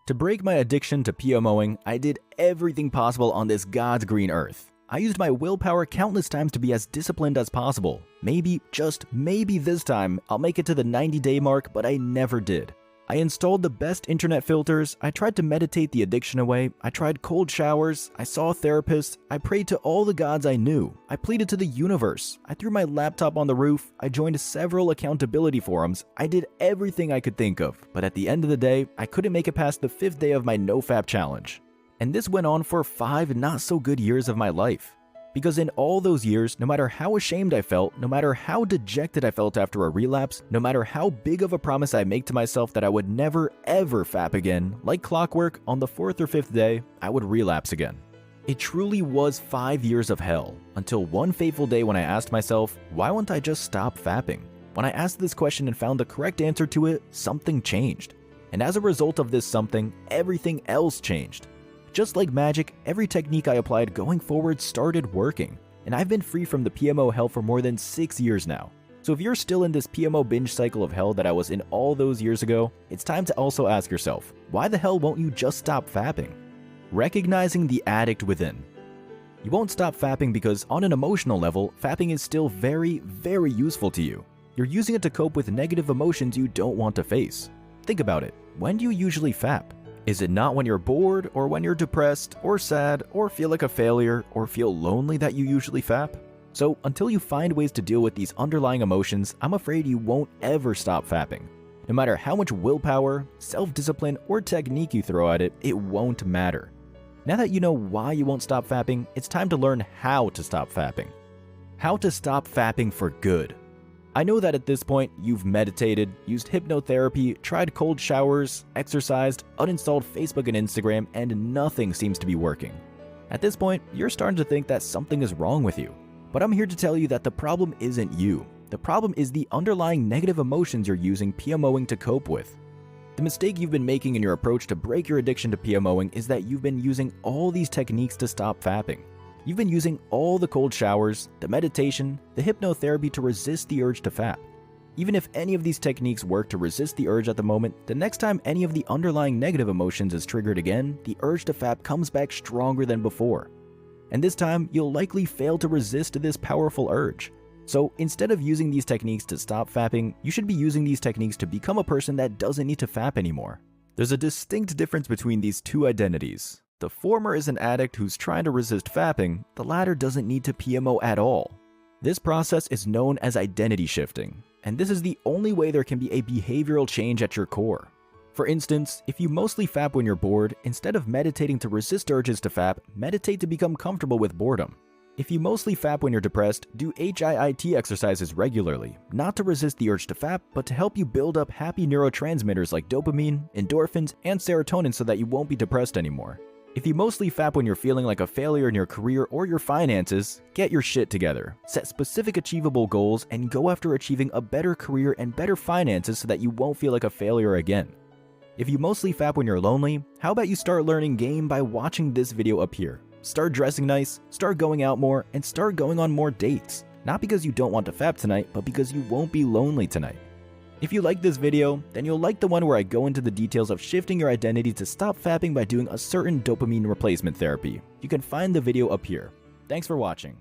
To break my addiction to PMOing, I did everything possible on this God's green earth. I used my willpower countless times to be as disciplined as possible. Maybe, just maybe this time, I'll make it to the 90-day mark, but I never did. I installed the best internet filters, I tried to meditate the addiction away, I tried cold showers, I saw therapists, I prayed to all the gods I knew, I pleaded to the universe, I threw my laptop on the roof, I joined several accountability forums, I did everything I could think of, but at the end of the day, I couldn't make it past the 5th day of my NoFap challenge. And this went on for 5 not so good years of my life. Because in all those years, no matter how ashamed I felt, no matter how dejected I felt after a relapse, no matter how big of a promise I make to myself that I would never ever fap again, like clockwork, on the 4th or 5th day, I would relapse again. It truly was 5 years of hell, until one fateful day when I asked myself, why won't I just stop fapping? When I asked this question and found the correct answer to it, something changed. And as a result of this something, everything else changed. Just like magic, every technique I applied going forward started working, and I've been free from the PMO hell for more than 6 years now. So if you're still in this PMO binge cycle of hell that I was in all those years ago, it's time to also ask yourself, why the hell won't you just stop fapping? Recognizing the addict within. You won't stop fapping because on an emotional level, fapping is still very, very useful to you. You're using it to cope with negative emotions you don't want to face. Think about it, when do you usually fap? Is it not when you're bored, or when you're depressed, or sad, or feel like a failure, or feel lonely that you usually fap? So until you find ways to deal with these underlying emotions, I'm afraid you won't ever stop fapping. No matter how much willpower, self-discipline, or technique you throw at it, it won't matter. Now that you know why you won't stop fapping, it's time to learn how to stop fapping. How to stop fapping for good. I know that at this point, you've meditated, used hypnotherapy, tried cold showers, exercised, uninstalled Facebook and Instagram, and nothing seems to be working. At this point, you're starting to think that something is wrong with you. But I'm here to tell you that the problem isn't you. The problem is the underlying negative emotions you're using PMOing to cope with. The mistake you've been making in your approach to break your addiction to PMOing is that you've been using all these techniques to stop fapping. You've been using all the cold showers, the meditation, the hypnotherapy to resist the urge to fap. Even if any of these techniques work to resist the urge at the moment, the next time any of the underlying negative emotions is triggered again, the urge to fap comes back stronger than before. And this time, you'll likely fail to resist this powerful urge. So instead of using these techniques to stop fapping, you should be using these techniques to become a person that doesn't need to fap anymore. There's a distinct difference between these two identities. The former is an addict who's trying to resist fapping, the latter doesn't need to PMO at all. This process is known as identity shifting, and this is the only way there can be a behavioral change at your core. For instance, if you mostly fap when you're bored, instead of meditating to resist urges to fap, meditate to become comfortable with boredom. If you mostly fap when you're depressed, do HIIT exercises regularly, not to resist the urge to fap, but to help you build up happy neurotransmitters like dopamine, endorphins, and serotonin so that you won't be depressed anymore. If you mostly fap when you're feeling like a failure in your career or your finances, get your shit together, set specific achievable goals, and go after achieving a better career and better finances so that you won't feel like a failure again. If you mostly fap when you're lonely, how about you start learning game by watching this video up here? Start dressing nice, start going out more, and start going on more dates. Not because you don't want to fap tonight, but because you won't be lonely tonight. If you like this video, then you'll like the one where I go into the details of shifting your identity to stop fapping by doing a certain dopamine replacement therapy. You can find the video up here. Thanks for watching.